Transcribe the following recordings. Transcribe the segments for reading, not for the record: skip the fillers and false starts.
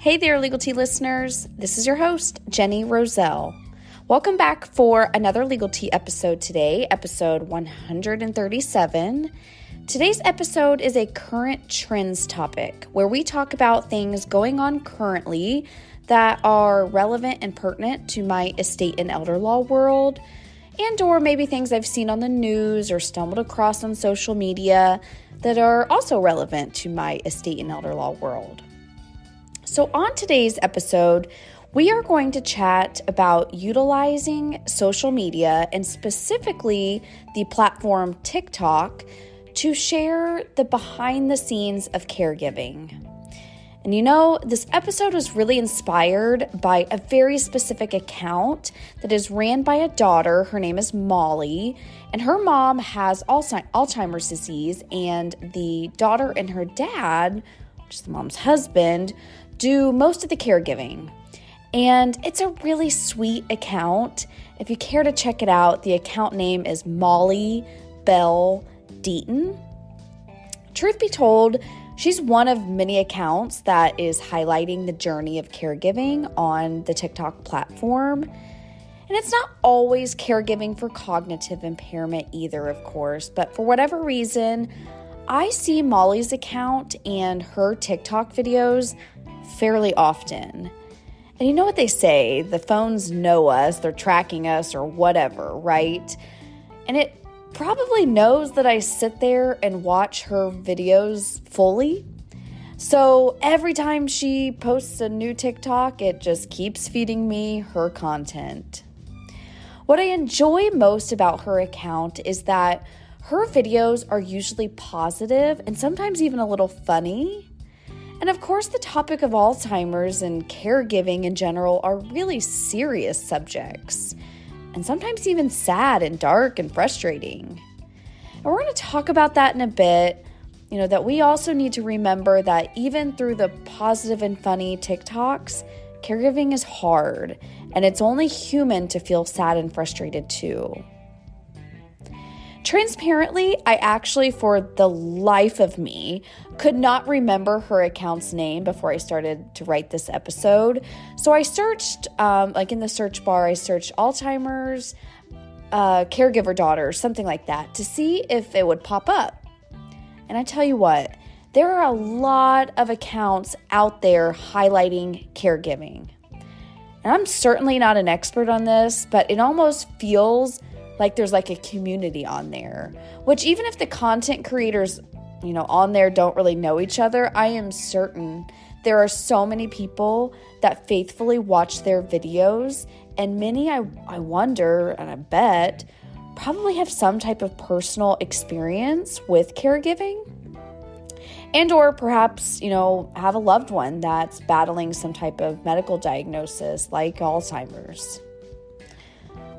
Hey there, Legal Tea listeners. This is your host, Jenny Roselle. Welcome back for another Legal Tea episode today, episode 137. Today's episode is a current trends topic where we talk about things going on currently that are relevant and pertinent to my estate and elder law world, and or maybe things I've seen on the news or stumbled across on social media that are also relevant to my estate and elder law world. So on today's episode, we are going to chat about utilizing social media and specifically the platform TikTok to share the behind the scenes of caregiving. And this episode was really inspired by a very specific account that is ran by a daughter. Her name is Molly, and her mom has Alzheimer's disease, and the daughter and her dad, which is the mom's husband, do most of the caregiving. And it's a really sweet account. If you care to check it out, the account name is Molly Bell Deaton. Truth be told, she's one of many accounts that is highlighting the journey of caregiving on the TikTok platform. And it's not always caregiving for cognitive impairment either, of course, but for whatever reason, I see Molly's account and her TikTok videos fairly often. And you know what they say, the phones know us, they're tracking us or whatever, right? And it probably knows that I sit there and watch her videos fully. So every time she posts a new TikTok, it just keeps feeding me her content. What I enjoy most about her account is that her videos are usually positive and sometimes even a little funny. And of course, the topic of Alzheimer's and caregiving in general are really serious subjects, and sometimes even sad and dark and frustrating. And we're going to talk about that in a bit, that we also need to remember that even through the positive and funny TikToks, caregiving is hard, and it's only human to feel sad and frustrated too. Transparently, I actually, for the life of me, could not remember her account's name before I started to write this episode. So I searched, in the search bar, I searched Alzheimer's, caregiver daughter, something like that, to see if it would pop up. And I tell you what, there are a lot of accounts out there highlighting caregiving. And I'm certainly not an expert on this, but it almost feels like there's like a community on there, which even if the content creators, on there don't really know each other, I am certain there are so many people that faithfully watch their videos, and many, I wonder, and I bet, probably have some type of personal experience with caregiving, and or perhaps, have a loved one that's battling some type of medical diagnosis like Alzheimer's.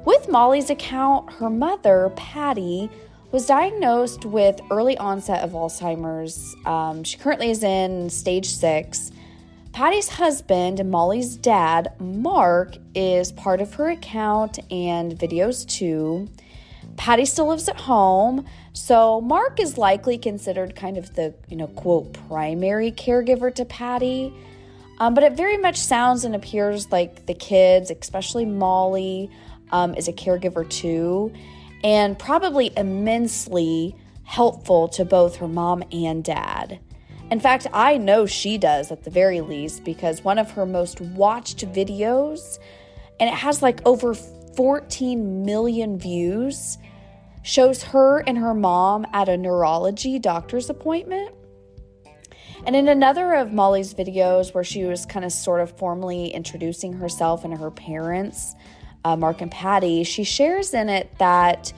With Molly's account, her mother, Patty, was diagnosed with early onset of Alzheimer's. She currently is in stage 6. Patty's husband and Molly's dad, Mark, is part of her account and videos too. Patty still lives at home, so Mark is likely considered kind of the, quote, primary caregiver to Patty. But it very much sounds and appears like the kids, especially Molly, is a caregiver too, and probably immensely helpful to both her mom and dad. In fact, I know she does at the very least, because one of her most watched videos, and it has like over 14 million views, shows her and her mom at a neurology doctor's appointment. And in another of Molly's videos where she was kind of sort of formally introducing herself and her parents, Mark and Patty, she shares in it that,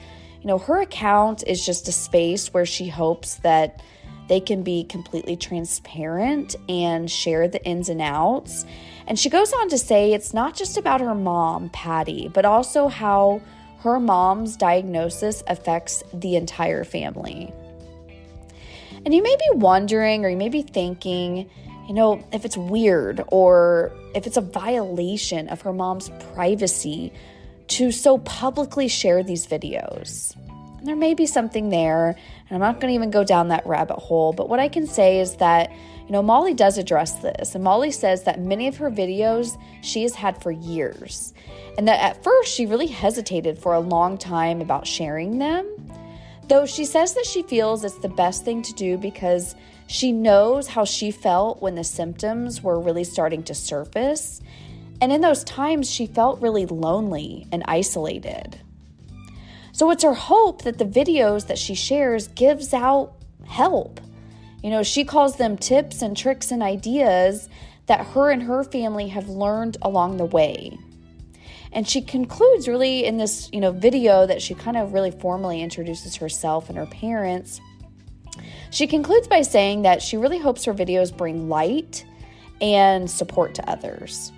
her account is just a space where she hopes that they can be completely transparent and share the ins and outs. And she goes on to say it's not just about her mom, Patty, but also how her mom's diagnosis affects the entire family. And you may be wondering, or you may be thinking, if it's weird or if it's a violation of her mom's privacy to so publicly share these videos. And there may be something there, and I'm not going to even go down that rabbit hole, but what I can say is that, Molly does address this, and Molly says that many of her videos she has had for years, and that at first she really hesitated for a long time about sharing them, though she says that she feels it's the best thing to do because she knows how she felt when the symptoms were really starting to surface, and in those times she felt really lonely and isolated. So it's her hope that the videos that she shares gives out help. She calls them tips and tricks and ideas that her and her family have learned along the way. And she concludes really in this, video that she kind of really formally introduces herself and her parents. She concludes by saying that she really hopes her videos bring light and support to others.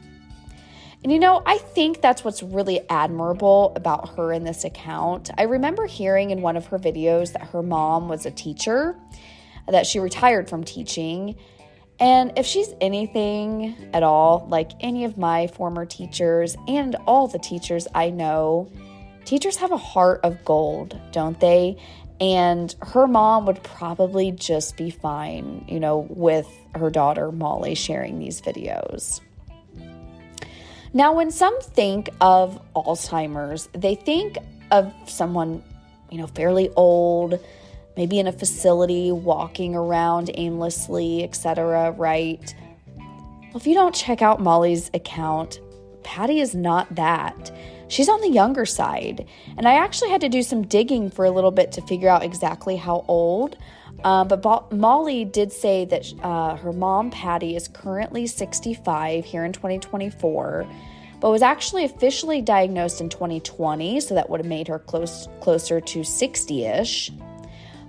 And I think that's what's really admirable about her in this account. I remember hearing in one of her videos that her mom was a teacher, that she retired from teaching. And if she's anything at all like any of my former teachers and all the teachers I know, teachers have a heart of gold, don't they? And her mom would probably just be fine, with her daughter Molly sharing these videos. Now, when some think of Alzheimer's, they think of someone, fairly old, maybe in a facility, walking around aimlessly, etc., right? Well, if you don't check out Molly's account, Patty is not that. She's on the younger side. And I actually had to do some digging for a little bit to figure out exactly how old. But Molly did say that her mom, Patty, is currently 65 here in 2024, but was actually officially diagnosed in 2020, so that would have made her closer to 60-ish.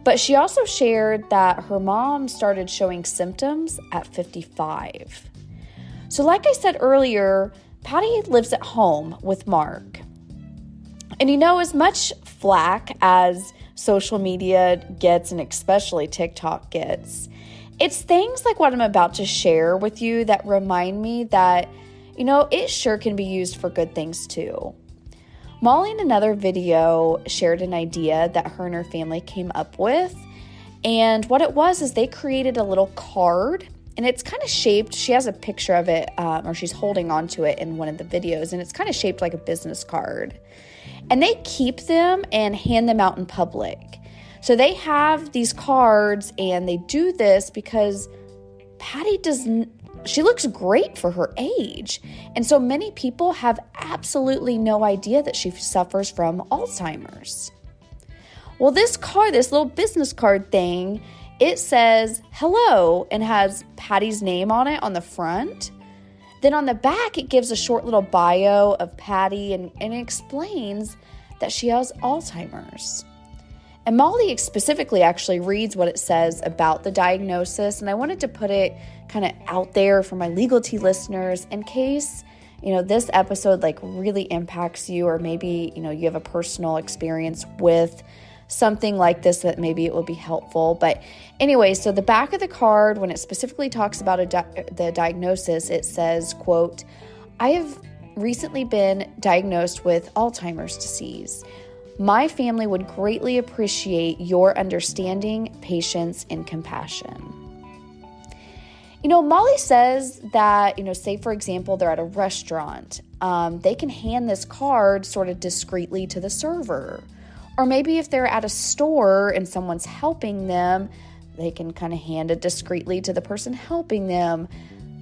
But she also shared that her mom started showing symptoms at 55. So like I said earlier, Patty lives at home with Mark. And as much flack as social media gets, and especially TikTok gets, it's things like what I'm about to share with you that remind me that, it sure can be used for good things too. Molly in another video shared an idea that her and her family came up with. And what it was is they created a little card, and it's kind of shaped, she has a picture of it, or she's holding onto it in one of the videos, and it's kind of shaped like a business card. And they keep them and hand them out in public. So they have these cards, and they do this because Patty she looks great for her age. And so many people have absolutely no idea that she suffers from Alzheimer's. Well, this little business card thing, it says hello and has Patty's name on it on the front. Then on the back, it gives a short little bio of Patty and it explains that she has Alzheimer's. And Molly specifically actually reads what it says about the diagnosis, and I wanted to put it kind of out there for my legal tea listeners in case, this episode really impacts you, or maybe, you have a personal experience with something like this that maybe it will be helpful. But anyway, so the back of the card, when it specifically talks about the diagnosis, it says, quote, "I have recently been diagnosed with Alzheimer's disease. My family would greatly appreciate your understanding, patience, and compassion." Molly says that, say for example, they're at a restaurant, they can hand this card sort of discreetly to the server. Or maybe if they're at a store and someone's helping them, they can kind of hand it discreetly to the person helping them,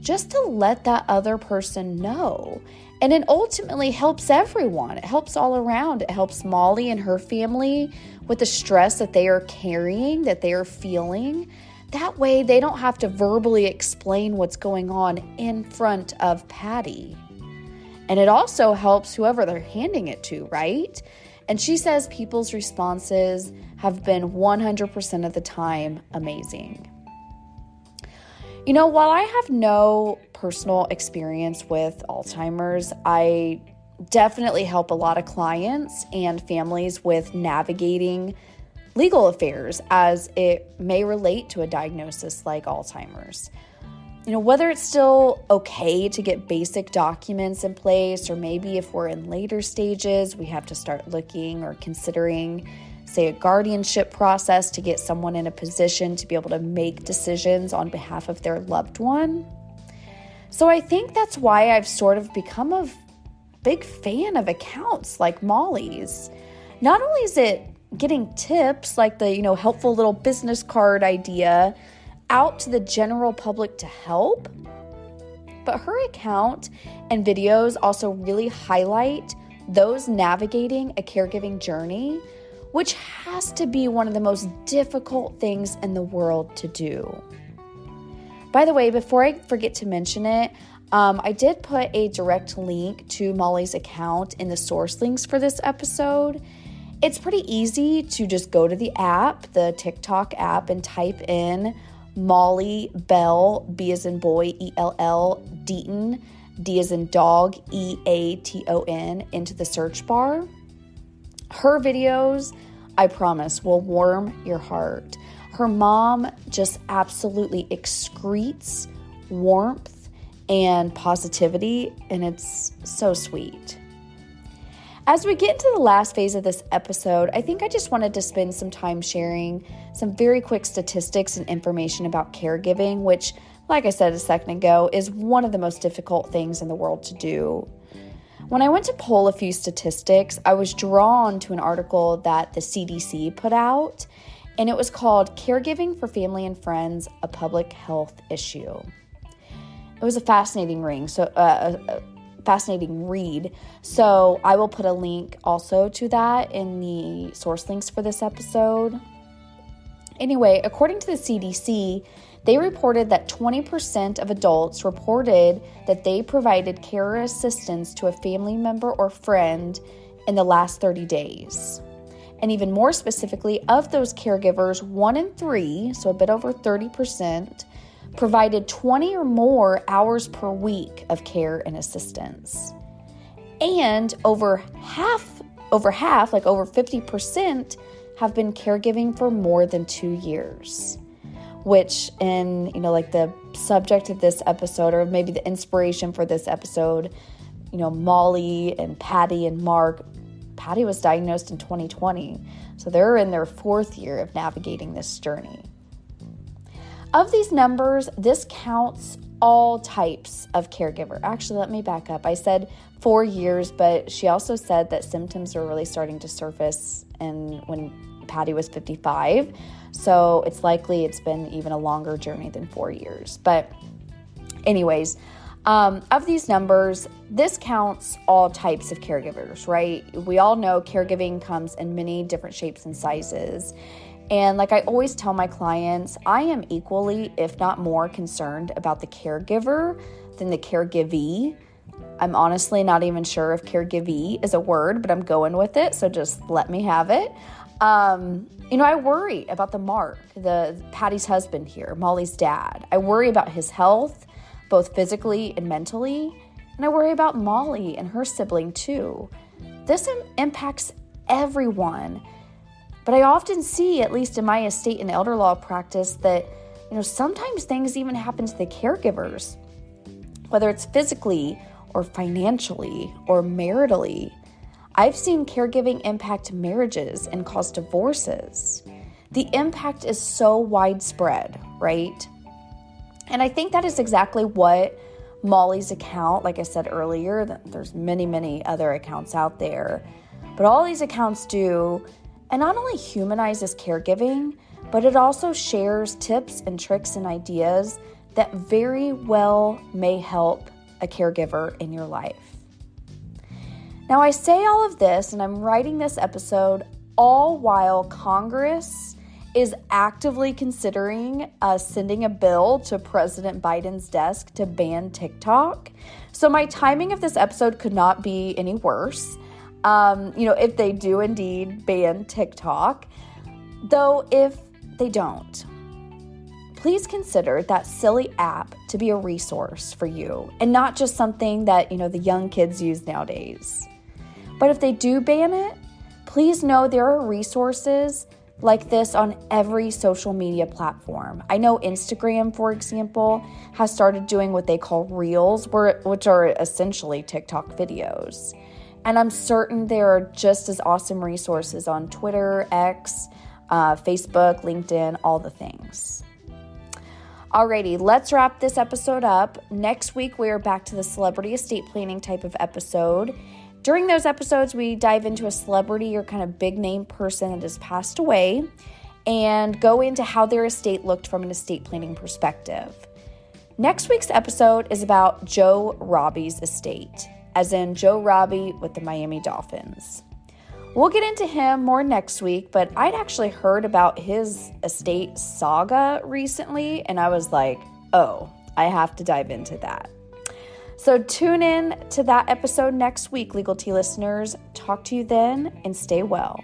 just to let that other person know. And it ultimately helps everyone. It helps all around. It helps Molly and her family with the stress that they are carrying, that they are feeling. That way they don't have to verbally explain what's going on in front of Patty. And it also helps whoever they're handing it to, right? And she says people's responses have been 100% of the time amazing. While I have no personal experience with Alzheimer's, I definitely help a lot of clients and families with navigating legal affairs as it may relate to a diagnosis like Alzheimer's. Whether it's still okay to get basic documents in place, or maybe if we're in later stages, we have to start looking or considering say, a guardianship process to get someone in a position to be able to make decisions on behalf of their loved one. So I think that's why I've sort of become a big fan of accounts like Molly's. Not only is it getting tips like the, helpful little business card idea out to the general public to help, but her account and videos also really highlight those navigating a caregiving journey, which has to be one of the most difficult things in the world to do. By the way, before I forget to mention it, I did put a direct link to Molly's account in the source links for this episode. It's pretty easy to just go to the app, the TikTok app, and type in Molly Bell, B as in boy, E-L-L, Deaton, D as in dog, E-A-T-O-N, into the search bar. Her videos, I promise, will warm your heart. Her mom just absolutely excretes warmth and positivity, and it's so sweet. As we get into the last phase of this episode, I think I just wanted to spend some time sharing some very quick statistics and information about caregiving, which, like I said a second ago, is one of the most difficult things in the world to do. When I went to pull a few statistics, I was drawn to an article that the CDC put out, and it was called Caregiving for Family and Friends, a Public Health Issue. It was a fascinating read. So I will put a link also to that in the source links for this episode. Anyway, according to the CDC, they reported that 20% of adults reported that they provided care assistance to a family member or friend in the last 30 days. And even more specifically, of those caregivers, 1 in 3, so a bit over 30%, provided 20 or more hours per week of care and assistance. And over half, like over 50%, have been caregiving for more than 2 years. Which in, like the subject of this episode, or maybe the inspiration for this episode, Molly and Patty and Mark. Patty was diagnosed in 2020, so they're in their 4th year of navigating this journey. Of these numbers, this counts all types of caregiver. Actually, let me back up. I said 4 years, but she also said that symptoms are really starting to surface when Patty was 55. So it's likely it's been even a longer journey than 4 years. But anyways, of these numbers, this counts all types of caregivers, right? We all know caregiving comes in many different shapes and sizes. And like I always tell my clients, I am equally, if not more, concerned about the caregiver than the caregivee. I'm honestly not even sure if caregivee is a word, but I'm going with it, so just let me have it. I worry about the Patty's husband here, Molly's dad. I worry about his health, both physically and mentally. And I worry about Molly and her sibling too. This impacts everyone. But I often see, at least in my estate and elder law practice, that, sometimes things even happen to the caregivers, whether it's physically or financially or maritally. I've seen caregiving impact marriages and cause divorces. The impact is so widespread, right? And I think that is exactly what Molly's account, like I said earlier, there's many, many other accounts out there, but all these accounts do, and not only humanizes caregiving, but it also shares tips and tricks and ideas that very well may help a caregiver in your life. Now, I say all of this, and I'm writing this episode all while Congress is actively considering sending a bill to President Biden's desk to ban TikTok. So my timing of this episode could not be any worse, if they do indeed ban TikTok. Though if they don't, please consider that silly app to be a resource for you and not just something that, the young kids use nowadays. But if they do ban it, please know there are resources like this on every social media platform. I know Instagram, for example, has started doing what they call Reels, which are essentially TikTok videos. And I'm certain there are just as awesome resources on Twitter, X, Facebook, LinkedIn, all the things. Alrighty, let's wrap this episode up. Next week, we are back to the celebrity estate planning type of episode. During those episodes, we dive into a celebrity or kind of big name person that has passed away and go into how their estate looked from an estate planning perspective. Next week's episode is about Joe Robbie's estate, as in Joe Robbie with the Miami Dolphins. We'll get into him more next week, but I'd actually heard about his estate saga recently, and I was like, oh, I have to dive into that. So tune in to that episode next week, Legal Tea listeners. Talk to you then, and stay well.